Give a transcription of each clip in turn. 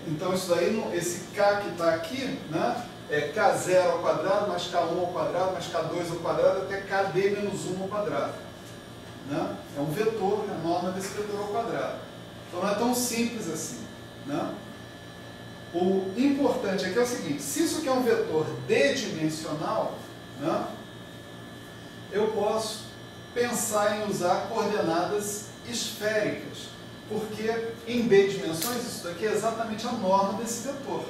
Então isso daí, esse K que está aqui, né, é K0 ao quadrado mais K1 ao quadrado mais K2 ao quadrado até KD menos 1 ao quadrado. Né? É um vetor, é a norma desse vetor ao quadrado. Então não é tão simples assim. Né? O importante aqui é o seguinte, se isso aqui é um vetor d-dimensional, né, eu posso pensar em usar coordenadas esféricas, porque em b dimensões isso daqui é exatamente a norma desse vetor.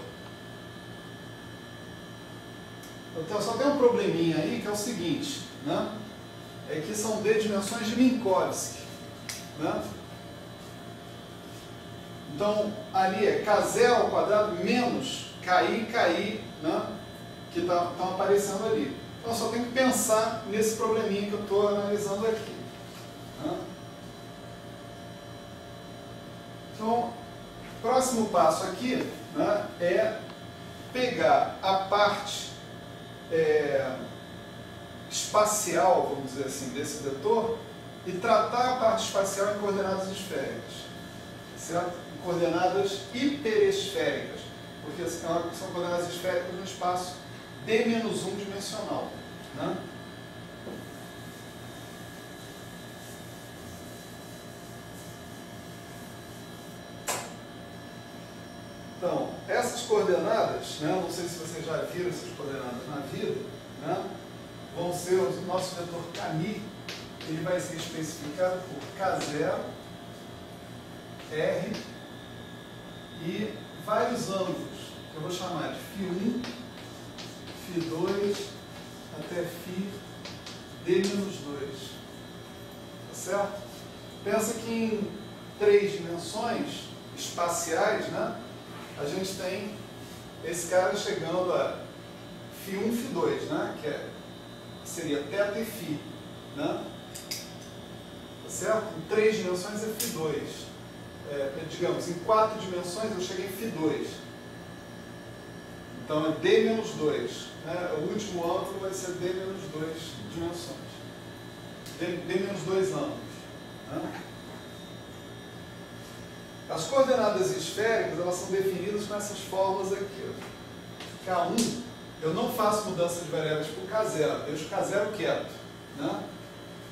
Então só tem um probleminha aí que é o seguinte, né, é que são d dimensões de Minkowski. Né? Então, ali é K0 ao quadrado menos KI e KI, né, que estão aparecendo ali. Então, eu só tenho que pensar nesse probleminha que eu estou analisando aqui. Né? Então, o próximo passo aqui, né, é pegar a parte espacial, vamos dizer assim, desse vetor e tratar a parte espacial em coordenadas esféricas. Certo? Coordenadas hiperesféricas, porque são coordenadas esféricas no espaço d-1 dimensional. Né? Então, essas coordenadas, né, não sei se vocês já viram essas coordenadas na vida, né, vão ser o nosso vetor Kami, ele vai ser especificado por K0, R e vários ângulos, que eu vou chamar de φ1, φ2 até φ d-2. Tá certo? Pensa que em 3 dimensões espaciais, né, a gente tem esse cara chegando a φ1, φ2, né, que seria θ e φ. Né? Tá certo? Em 3 dimensões é φ2. Digamos, em 4 dimensões eu cheguei em φ2. Então é d-2. Né? O último ângulo vai ser d-2 dimensões. d-2 ângulos. Né? As coordenadas esféricas, elas são definidas com essas fórmulas aqui. Ó. K1, eu não faço mudança de variáveis por K0, deixo K0 quieto. Né?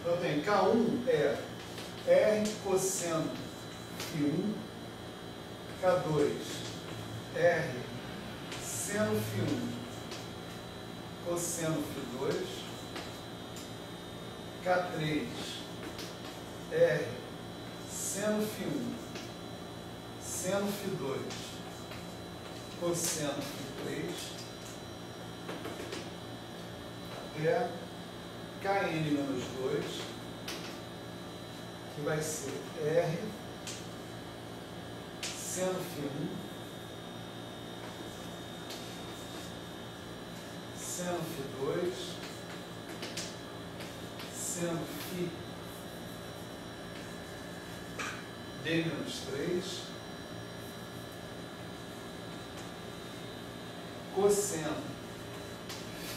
Então eu tenho K1 é R cosseno φ1, K2, R seno φ1, cosseno φ2, K3, R seno φ1, seno φ2, cosseno φ3, até Kn-2, que vai ser R seno φ1, seno φ2, seno φ d-3, cosseno φ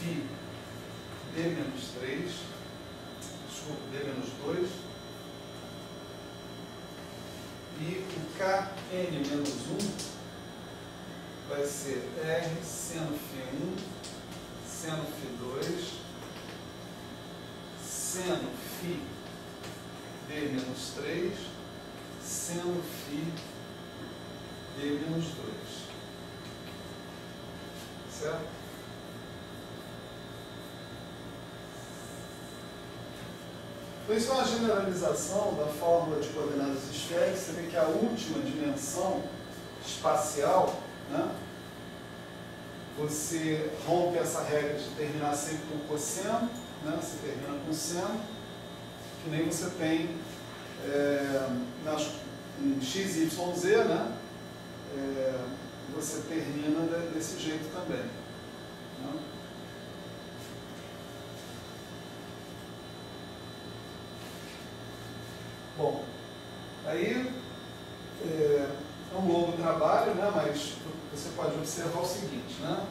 d-3, desculpa, d-2, e o Kn-1 vai ser R seno φ1, seno φ2, seno φ d-3, seno φ d-2. Certo? Então, isso é uma generalização da fórmula de coordenadas esféricas. Você vê que a última dimensão espacial, né, você rompe essa regra de terminar sempre com cosseno, né, você termina com seno, que nem você tem em x, y, z, né, você termina desse jeito também. Né? Bom, aí é um longo trabalho, né, mas você pode observar o seguinte, né?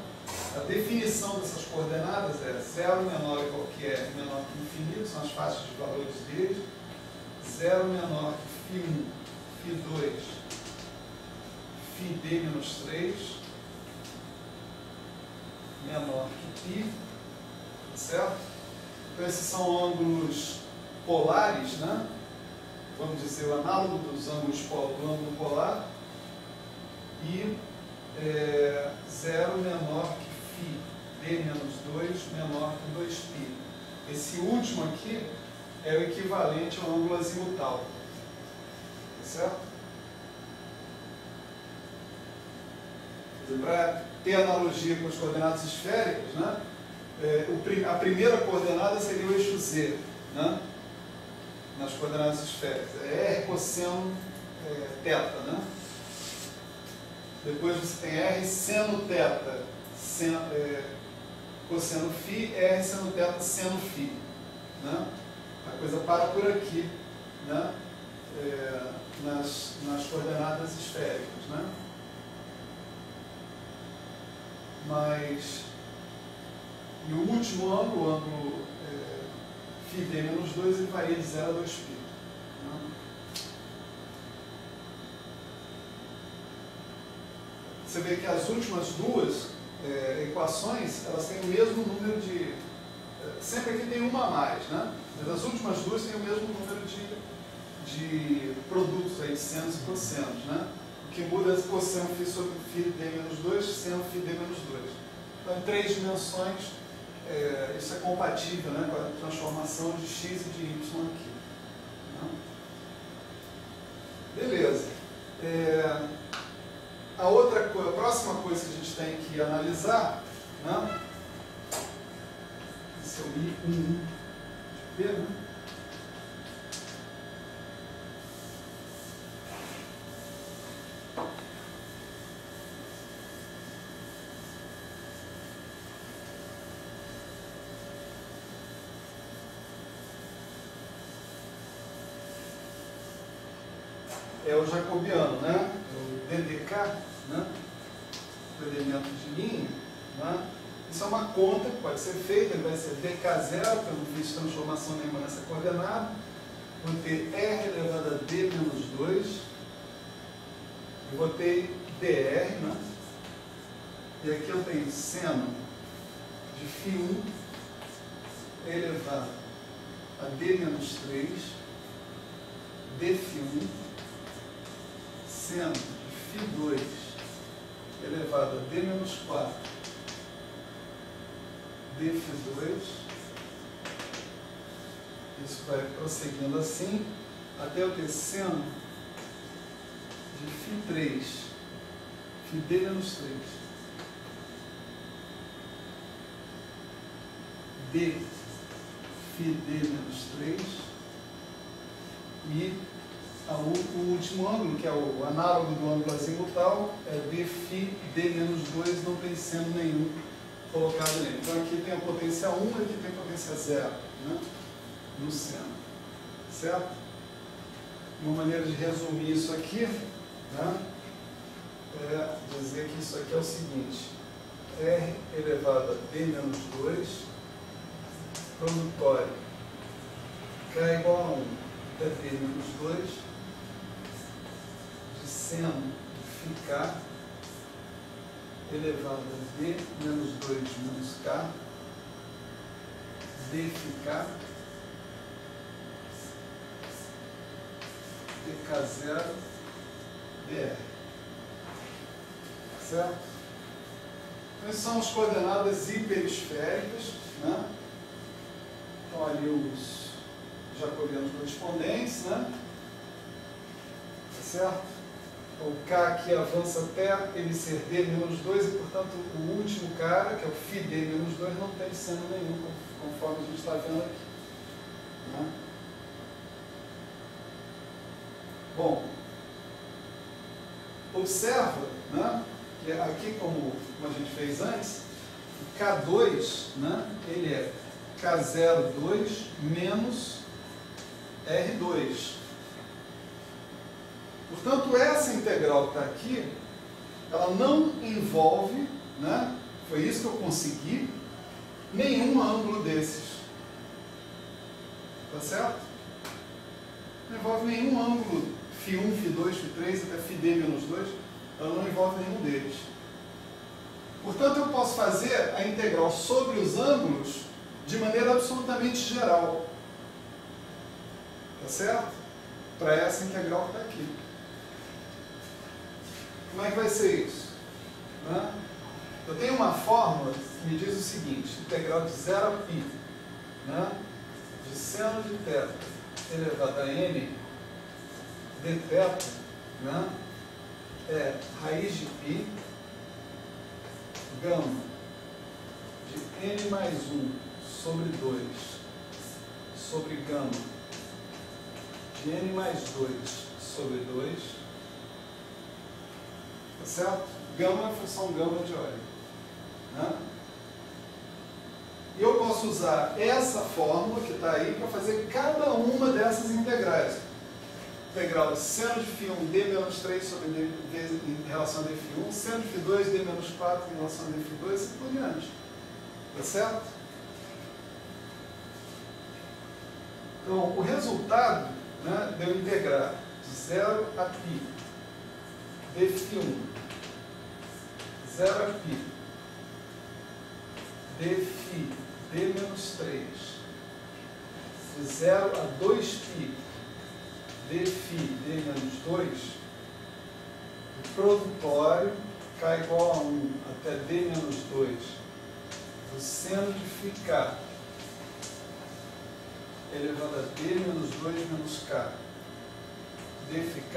A definição dessas coordenadas é 0 menor igual que r menor que infinito, são as faixas de valores deles, 0 menor que φ1, φ2, φd menos 3 menor que π, certo? Então esses são ângulos polares, né? Vamos dizer, o análogo dos ângulos do ângulo polar, e 0 menor que φ, d menos 2 menor que 2π. Esse último aqui é o equivalente ao ângulo azimutal, certo? Para ter analogia com as coordenadas esféricas, né? A primeira coordenada seria o eixo Z, né? Nas coordenadas esféricas. É R cosseno θ, né? Depois você tem R seno θ, cosseno φ, R seno θ, seno φ, né? A coisa para por aqui, né? Nas coordenadas esféricas, né? Mas, e o último ângulo, o ângulo φd menos 2, ele varia de 0 a 2π. Né? Você vê que as últimas duas equações, elas têm o mesmo número de... sempre aqui tem uma a mais, né? Mas as últimas duas têm o mesmo número de produtos aí, de senos e cossenos, né? O que muda é cosseno φ sobre φd menos 2, seno φd menos 2. Então, em 3 dimensões, isso é compatível, né, com a transformação de x e de y aqui. Né? Beleza. A próxima coisa que a gente tem que analisar, né? Esse é o I1 de P, né? É o jacobiano, né? O DDK, né? O elemento de linha, né? Isso é uma conta que pode ser feita, ele vai ser DK0, porque eu não fiz transformação nenhuma nessa coordenada. Vou ter R elevado a D menos 2. Eu vou ter DR, né? E aqui eu tenho seno de φ1 elevado a D menos 3, dφ1, seno de φ2 elevado a D menos 4, dφ2, isso vai prosseguindo assim, até eu ter seno de φ3, φd menos 3, d φd menos 3, e o último ângulo, que é o análogo do ângulo azimutal, é dφd menos 2, não tem seno nenhum colocado nele. Então aqui tem a potência 1, aqui tem a potência 0, né? No seno. Certo? Uma maneira de resumir isso aqui, né, é dizer que isso aqui é o seguinte: R elevado a D menos 2, produtório K igual a 1 até D menos 2, de seno de φK elevado a D menos 2 menos K, dφK, dk0, dr. Certo? Então, essas são as coordenadas hiperesféricas, né? Então, ali os jacobianos correspondentes, né? Tá certo? Então, o K aqui avança até ele ser D menos 2 e, portanto, o último cara, que é o φd menos 2, não tem seno nenhum, conforme a gente está vendo aqui. Né? Bom, observa, né, que aqui, como a gente fez antes, o K2, né, ele é K02 menos R2. Portanto, essa integral que está aqui, ela não envolve, né, foi isso que eu consegui, nenhum ângulo desses. Tá certo? Não envolve nenhum ângulo φ1, φ2, φ3 até φd menos 2, ela não envolve nenhum deles. Portanto, eu posso fazer a integral sobre os ângulos de maneira absolutamente geral. Tá certo? Para essa integral que está aqui. Como é que vai ser isso? Eu tenho uma fórmula que me diz o seguinte: integral de 0 a π, de seno de θ elevado a n dθ, é raiz de π gama de n mais 1 sobre 2 sobre gama de n mais 2 sobre 2, tá certo? Gama é a função gama de Euler. E eu posso usar essa fórmula que está aí para fazer cada uma dessas integrais. Integral de seno de φ1 d menos 3 sobre d em relação a dφ1, seno de φ2 d menos 4 em relação a dφ2 e assim por diante. Tá certo? Então, o resultado, de eu integrar de 0 a π dφ1, 0 a π dφ d menos 3, de 0 a 2π dφ d menos 2, o produtório k igual a 1 até d menos 2 do seno de φk elevado a d menos 2 menos k dφk,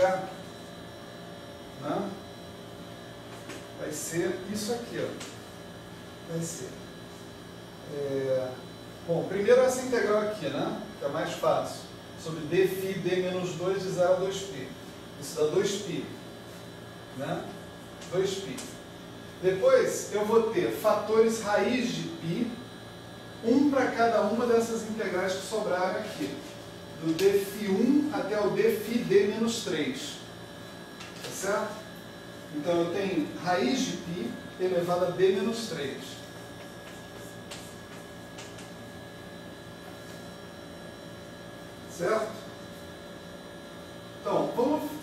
vai ser isso aqui, ó. Vai ser bom, primeiro essa integral aqui, que é mais fácil, sobre dφ d menos 2 de 0 a 2π. Isso dá 2π, 2π. Depois eu vou ter fatores raiz de π, um para cada uma dessas integrais que sobrarem aqui, do dφ1 até o dφ d menos 3, tá certo? Então eu tenho raiz de π elevado a d menos 3. Certo? Então,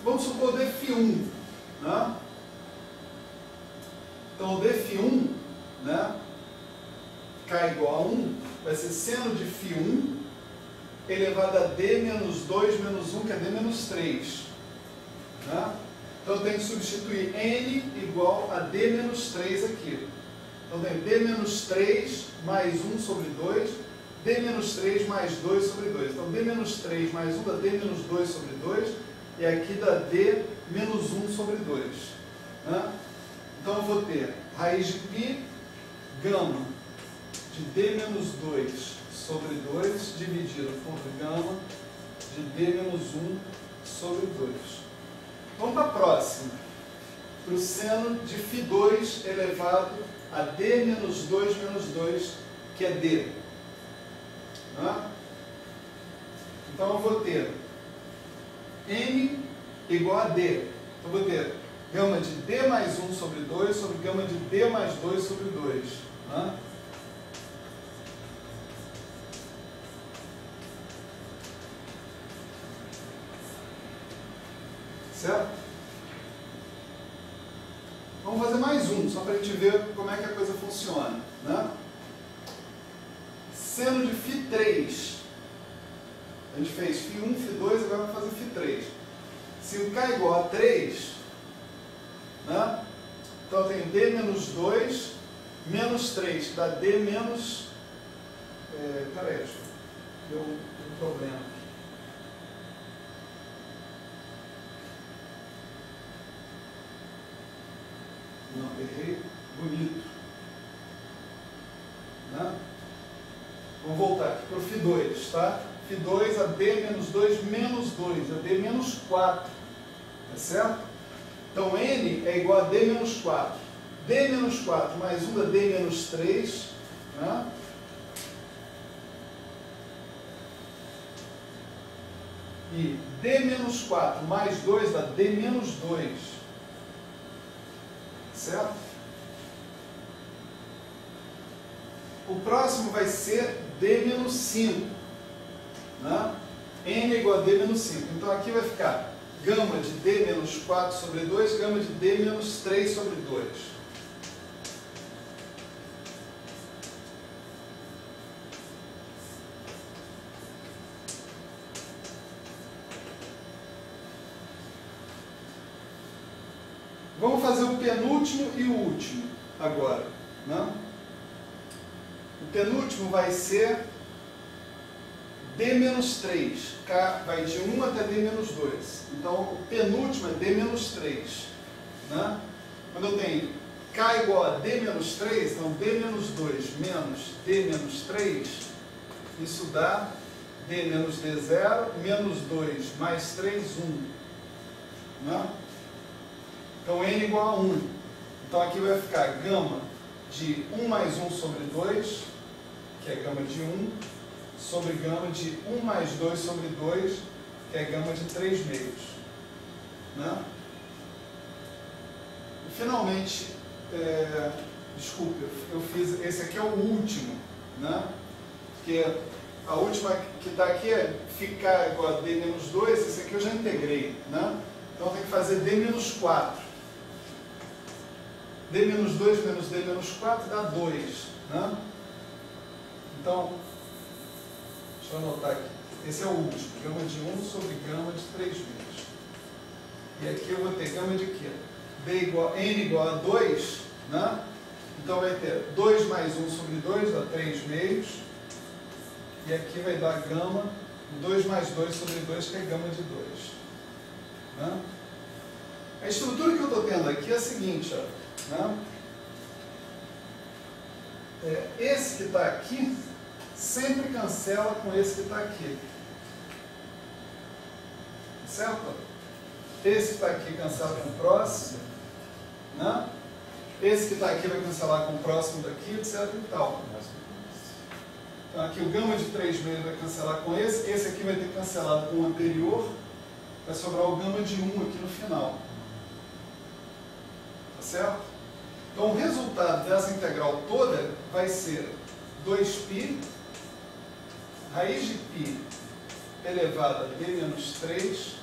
vamos supor o dφ1. Então, o dφ1, k igual a 1, vai ser seno de φ1 elevado a d menos 2 menos 1, que é d menos 3. Então, eu tenho que substituir n igual a d menos 3 aqui. Então, eu tenho d menos 3 mais 1 sobre 2, d menos 3 mais 2 sobre 2. Então, d menos 3 mais 1 dá d menos 2 sobre 2, e aqui dá d menos 1 sobre 2. Então, eu vou ter raiz de π, gama de d menos 2 sobre 2, dividido por gama de d menos 1 sobre 2. Vamos para a próxima. Para o seno de φ2 elevado a d menos 2 menos 2, que é d. Então eu vou ter n igual a d. Então eu vou ter gama de d mais 1 sobre 2 sobre gama de d mais 2 sobre 2. Certo? Vamos fazer mais um, só para a gente ver como é que a coisa funciona. Seno de φ3. A gente fez φ1, φ2, agora vamos fazer φ3. Se o k igual a 3, então eu tenho d menos 2 menos 3, que dá d menos... Peraí, deu um problema aqui. Não, errei bonito. Vamos voltar aqui para o φ2, tá? φ2 a d menos 2 menos 2, a d menos 4, tá certo? Então, n é igual a d menos 4. d menos 4 mais 1 dá d menos 3, e d menos 4 mais 2 dá d menos 2, certo? O próximo vai ser d menos 5. N é igual a d menos 5. Então aqui vai ficar gama de D menos 4 sobre 2, gama de D menos 3 sobre 2. Vamos fazer o penúltimo e o último agora, né? O penúltimo vai ser D menos 3, K vai de 1 até D menos 2. Então, o penúltimo é D menos 3. Né? Quando eu tenho K igual a D menos 3, então D menos 2 menos D menos 3, isso dá D menos D0, menos 2 mais 3, 1. Né? Então, N igual a 1. Então, aqui vai ficar gama de 1 mais 1 sobre 2, que é gama de 1, sobre gama de 1 mais 2 sobre 2, que é gama de 3 meios. Né? E, finalmente, desculpe, eu fiz, esse aqui é o último, né? Porque a última que está aqui é ficar igual a D menos 2, esse aqui eu já integrei, né? Então eu tenho que fazer D menos 4. D menos 2 menos D menos 4 dá 2, né? Então, deixa eu anotar aqui. Esse é o último, gama de 1 sobre gama de 3 meios. E aqui eu vou ter gama de quê? N igual a 2, né? Então vai ter 2 mais 1 sobre 2, dá 3 meios. E aqui vai dar gama 2 mais 2 sobre 2, que é gama de 2. Né? A estrutura que eu estou tendo aqui é a seguinte, ó. Né? Esse que está aqui sempre cancela com esse que está aqui. Certo? Esse que está aqui cancela com o próximo. Né? Esse que está aqui vai cancelar com o próximo daqui, etc. e tal. Então aqui o gama de 3 meios vai cancelar com esse. Esse aqui vai ter cancelado com o anterior. Vai sobrar o gama de 1 aqui no final. Tá certo? Então o resultado dessa integral toda vai ser 2π raiz de π elevado a d menos 3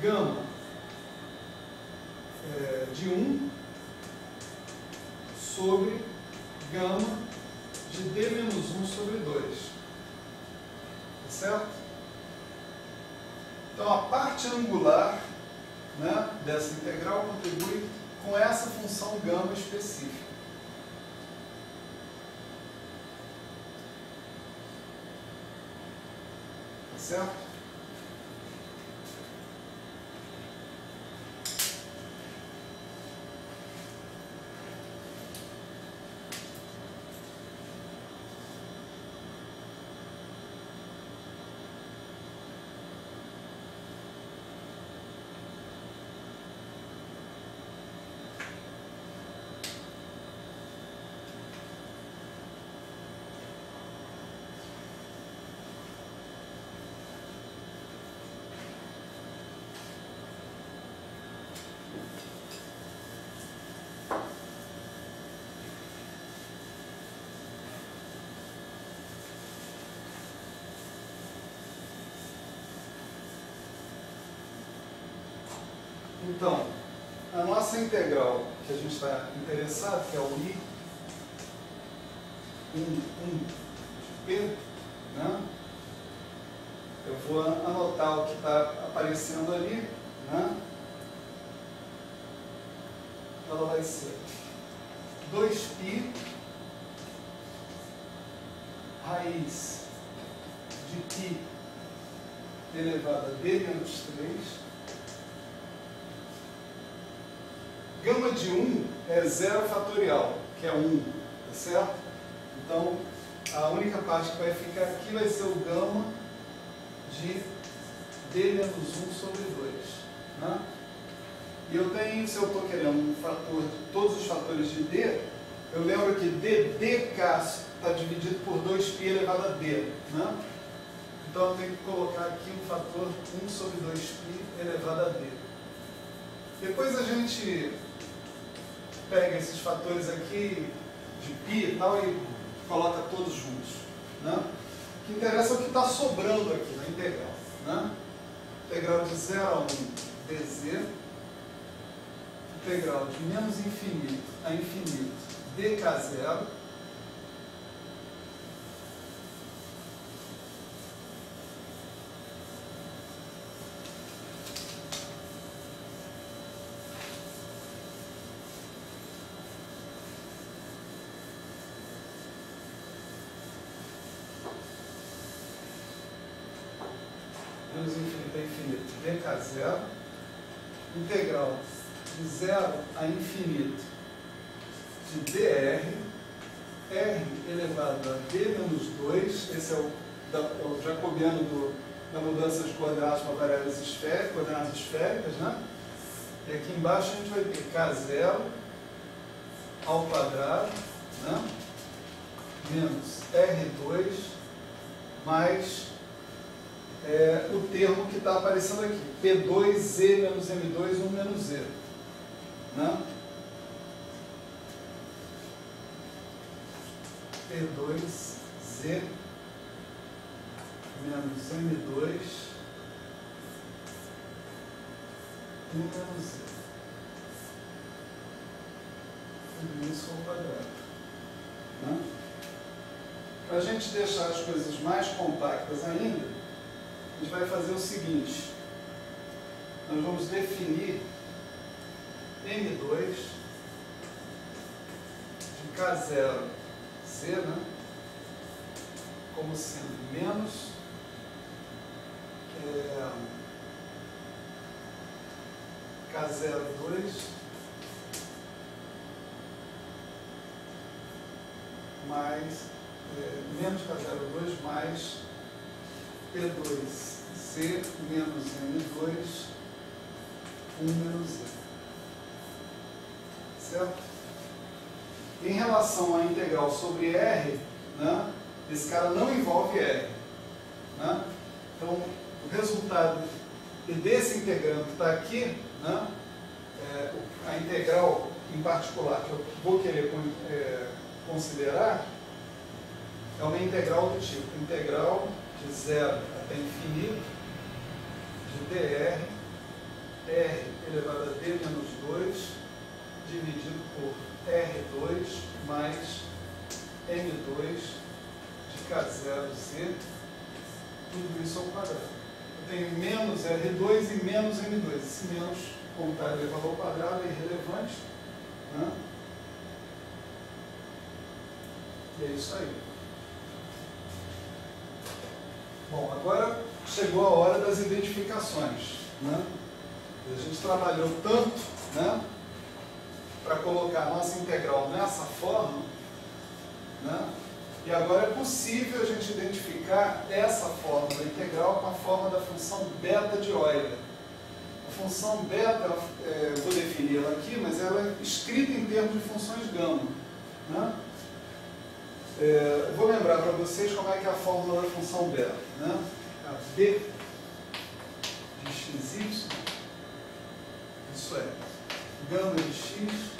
gama de 1 sobre gama de d menos 1 sobre 2. Tá certo? Então a parte angular, né, dessa integral contribui com essa função gama específica. Tá certo? Então, a nossa integral que a gente está interessado, que é o I 1 de P, né? Eu vou anotar o que está aparecendo ali, né? Ela vai ser 2π raiz de π elevado a d menos 3. Gama de 1 é 0 fatorial, que é 1, tá certo? Então, a única parte que vai ficar aqui vai ser o gama de d menos 1 sobre 2. Né? E eu tenho, se eu estou querendo um fator, todos os fatores de d, eu lembro que dk está dividido por 2π elevado a d. Né? Então, eu tenho que colocar aqui um fator 1 sobre 2π elevado a d. Depois a gente pega esses fatores aqui de π e tal e coloca todos juntos. Né? O que interessa é o que está sobrando aqui na integral. Né? integral de 0 a 1 dz, integral de menos infinito a infinito dk0, menos infinito a infinito dk0, integral de 0 a infinito de dr, r elevado a d menos 2, esse é o jacobiano da mudança de coordenadas para variáveis esféricas, coordenadas esféricas, né? E aqui embaixo a gente vai ter k0 ao quadrado, né? Menos r2 mais o termo que está aparecendo aqui, P2Z menos M2, 1 menos Z. Né? P2Z menos M2, 1 menos Z. Tudo isso ao quadrado. Né? Para a gente deixar as coisas mais compactas ainda, a gente vai fazer o seguinte: nós vamos definir M2 de K0 Z, né, como sendo menos K02 mais menos K02 mais P2Z menos M2, 1 menos Z. Certo? Em relação à integral sobre R, né, esse cara não envolve R. Né? Então, o resultado desse integrando que está aqui, né, a integral em particular que eu vou querer considerar, é uma integral do tipo integral de 0 até infinito de dr, r elevado a d menos 2, dividido por r2 mais m2 de k0z, tudo isso ao quadrado. Eu tenho menos r2 e menos m2. Esse menos, como está elevado ao quadrado, é irrelevante. Né? E é isso aí. Bom, agora chegou a hora das identificações. Né? A gente trabalhou tanto, né, para colocar a nossa integral nessa forma, né, e agora é possível a gente identificar essa forma da integral com a forma da função beta de Euler. A função beta, vou definir ela aqui, mas ela é escrita em termos de funções gama. Né? Vou lembrar para vocês como é que é a fórmula da função beta. Né? A b de xy, isso é, gama de x,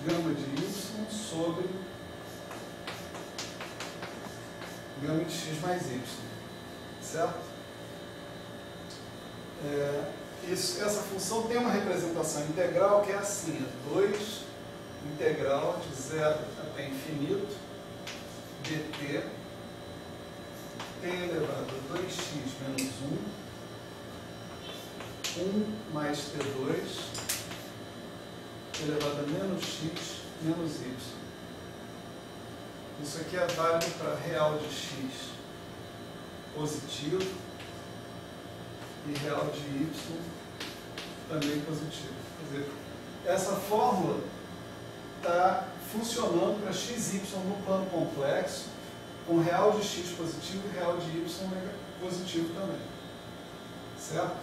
gama de y sobre gama de x mais y. Certo? Essa função tem uma representação integral que é assim, 2 integral de 0 até infinito dt t elevado a 2x menos 1 mais t2 elevado a menos x menos y. Isso aqui é válido para real de x positivo e real de y também positivo. Quer dizer, essa fórmula está funcionando para xy no plano complexo, com real de x positivo e real de y positivo também. Certo?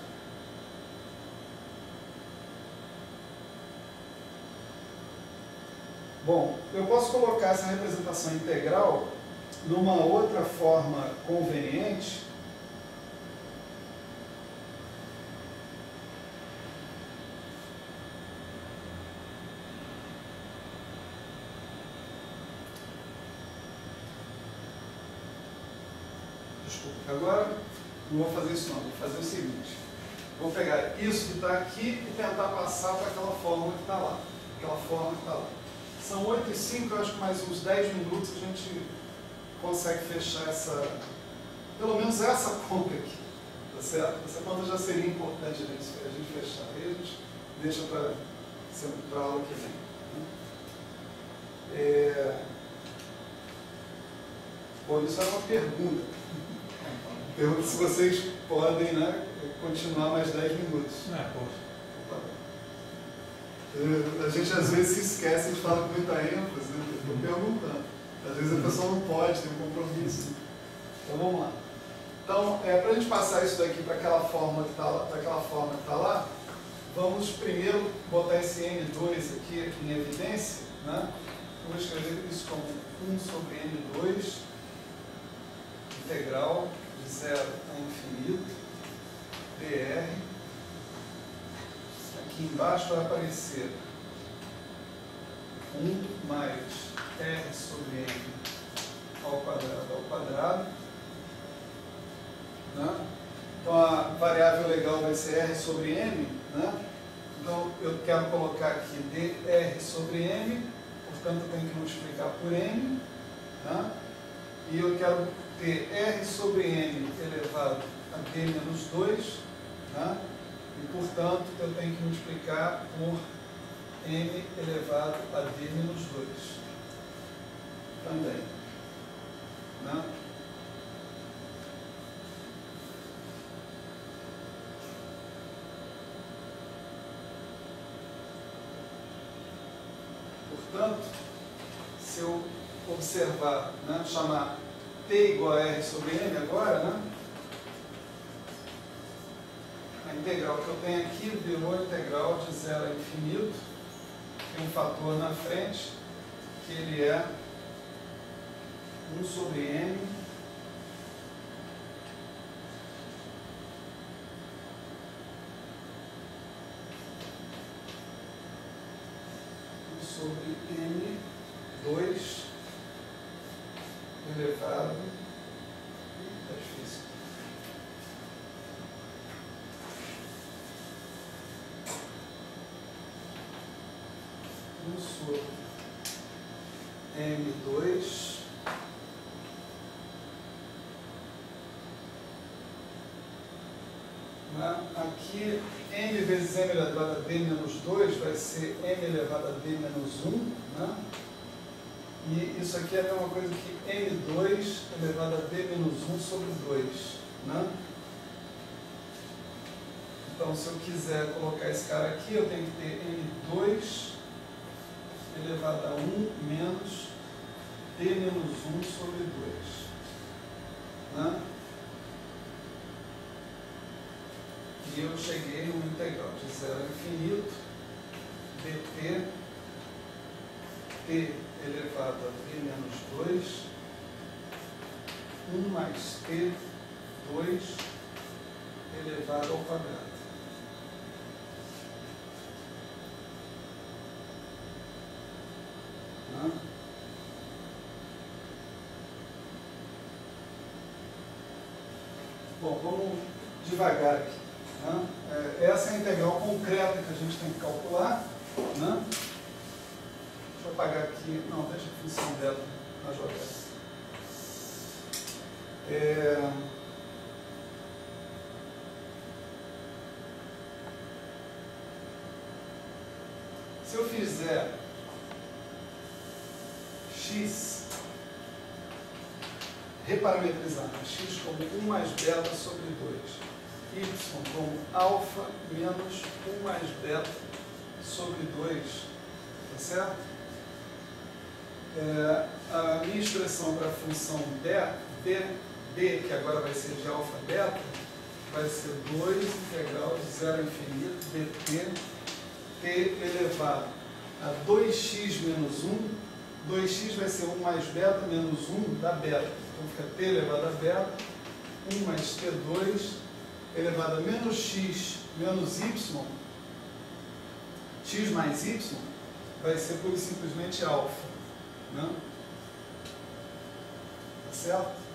Bom, eu posso colocar essa representação integral numa outra forma conveniente. Desculpa, agora Não vou fazer isso não, vou fazer o seguinte. Vou pegar isso que está aqui e tentar passar para aquela fórmula que está lá. Aquela fórmula que está lá. São 8h05, eu acho que mais uns 10 minutos a gente consegue fechar pelo menos essa conta aqui. Tá certo? Essa conta já seria importante a gente fechar. Aí a gente deixa para a aula que vem. Bom, isso é uma pergunta. Pergunta se vocês podem, né, continuar mais 10 minutos. Poxa. A gente às vezes se esquece de falar com muita ênfase, né? Estou perguntando. Às vezes a pessoa não pode, tem um compromisso. Então vamos lá. Então, para a gente passar isso daqui para aquela forma que está lá, vamos primeiro botar esse N2 aqui em evidência, né? Eu vou escrever isso como 1 sobre N2, integral de 0 a infinito, dr. Aqui embaixo vai aparecer 1 mais r sobre n ao quadrado. Né? Então a variável legal vai ser r sobre m. Né? Então eu quero colocar aqui dr sobre m, portanto eu tenho que multiplicar por m. Né? E eu quero ter r sobre n elevado a d menos 2. Né? E, portanto, eu tenho que multiplicar por m elevado a d menos 2 também. Né? Portanto, se eu observar, né, chamar t igual a r sobre m agora, né? A integral que eu tenho aqui virou integral de 0 a infinito. Tem um fator na frente, que ele é 1 sobre m sobre n2 elevado. Está difícil. Sobre M2 aqui m vezes m elevado a d menos 2 vai ser m elevado a d menos 1, né? E isso aqui é a mesma coisa que m2 elevado a d menos 1 sobre 2, né? Então se eu quiser colocar esse cara aqui, eu tenho que ter m2 elevado a 1 menos d menos 1 sobre 2. Né? E eu cheguei no integral de 0 a infinito dt t elevado a d menos 2, 1 mais t 2 elevado ao quadrado. Bom, vamos devagar aqui. Né? Essa é a integral concreta que a gente tem que calcular. Né? Deixa eu apagar aqui. Não, deixa a função dela na jogada. Se eu fizer x, reparametrizar x como 1 mais beta sobre 2, y como alfa menos 1 mais beta sobre 2, tá certo? A minha expressão para a função d, que agora vai ser de alfa beta, vai ser 2 integral de 0 a infinito dt t elevado a 2x menos 1. 2x vai ser 1 mais beta menos 1 da beta. Então fica t elevado a beta, 1 mais t2 elevado a menos x menos y. X mais y vai ser pura e simplesmente alfa. Né? Tá certo?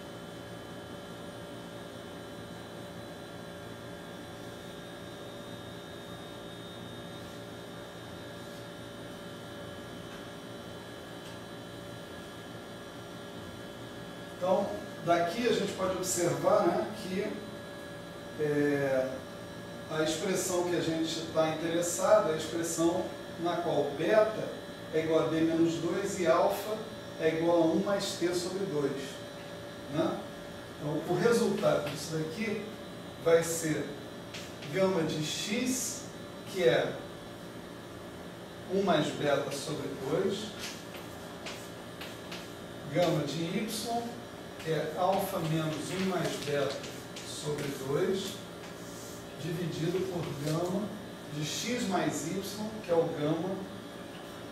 Então, daqui a gente pode observar, né, que a expressão que a gente está interessado é a expressão na qual beta é igual a b menos 2 e alfa é igual a 1 mais t sobre 2. Né? Então, o resultado disso daqui vai ser gama de x, que é 1 mais beta sobre 2, gama de y, que é alfa menos 1 mais beta sobre 2, dividido por gama de x mais y, que é o gama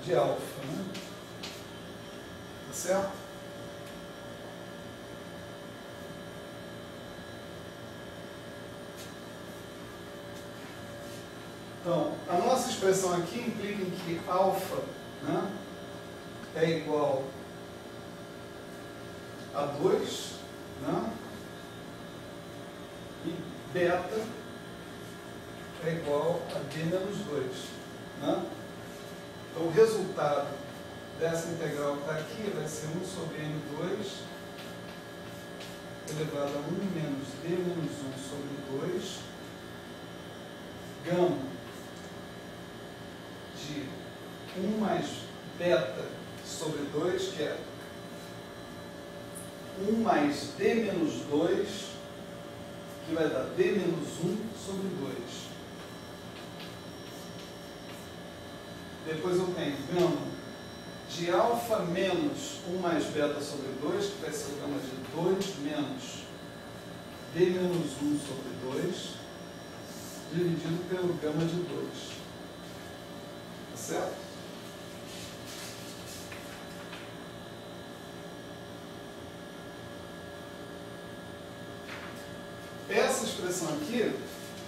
de alfa. Né? Tá certo? Então, a nossa expressão aqui implica em que alfa, né, é igual a 2, né, e beta é igual a b menos 2. Né? Então, o resultado dessa integral que está aqui vai ser 1 sobre n2 elevado a 1 menos b menos 1 sobre 2, gama de 1 mais beta sobre 2, que é 1 mais b menos 2, que vai dar b menos 1 sobre 2. Depois eu tenho gama de alfa menos 1 mais beta sobre 2, que vai ser o gama de 2 menos b menos 1 sobre 2, dividido pelo gama de 2. Tá certo? Essa expressão aqui,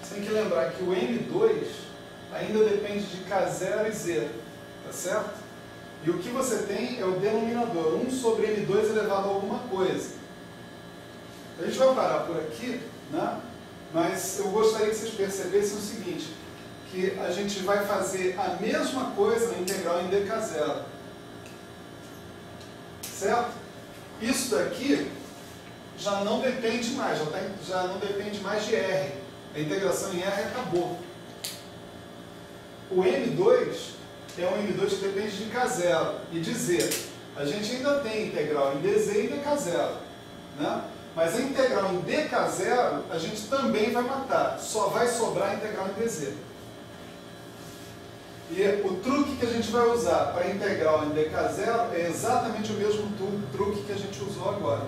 você tem que lembrar que o M2 ainda depende de K0 e Z, tá certo? E o que você tem é o denominador, 1 sobre M2 elevado a alguma coisa. A gente vai parar por aqui, né? Mas eu gostaria que vocês percebessem o seguinte, que a gente vai fazer a mesma coisa na integral em dk0. Certo? Isso daqui já não depende mais, já não depende mais de R. A integração em R acabou. O M2 é um M2 que depende de K0 e de Z. A gente ainda tem integral em dz e dk0. Né? Mas a integral em dk0 a gente também vai matar. Só vai sobrar a integral em dz. E o truque que a gente vai usar para a integral em dk0 é exatamente o mesmo truque que a gente usou agora.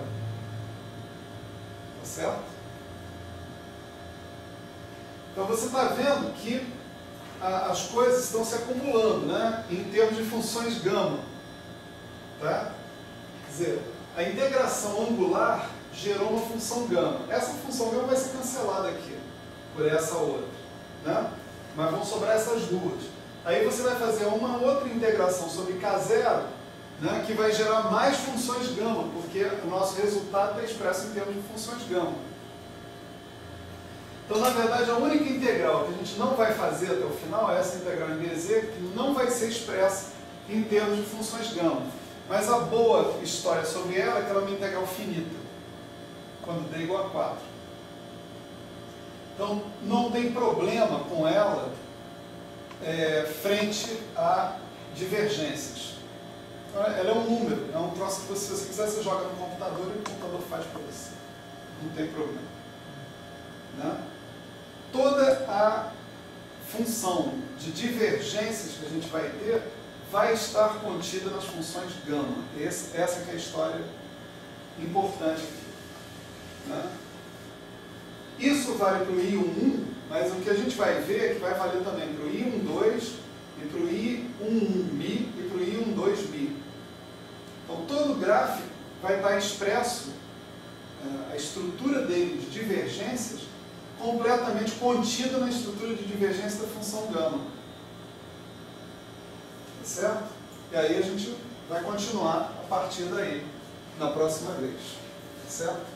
Tá certo? Então você está vendo que as coisas estão se acumulando, né, em termos de funções gama. Tá? Quer dizer, a integração angular gerou uma função gama. Essa função gama vai ser cancelada aqui, por essa outra. Né? Mas vão sobrar essas duas. Aí você vai fazer uma outra integração sobre K0, né, que vai gerar mais funções gama, porque o nosso resultado está expresso em termos de funções gama. Então, na verdade, a única integral que a gente não vai fazer até o final é essa integral em dz, que não vai ser expressa em termos de funções gama. Mas a boa história sobre ela é que ela é uma integral finita, quando d é igual a 4. Então, não tem problema com ela frente a divergências. Ela é um número, é um troço que se você quiser, você joga no computador e o computador faz para você. Não tem problema. Né? Toda a função de divergências que a gente vai ter vai estar contida nas funções gama. Essa que é a história importante aqui. Né? Isso vale para o I11, mas o que a gente vai ver é que vai valer também para o I12 e para o I11bi e para o I12bi. Então todo gráfico vai estar expresso, a estrutura dele de divergências, completamente contida na estrutura de divergência da função gama. Tá certo? E aí a gente vai continuar a partir daí, na próxima vez. Tá certo?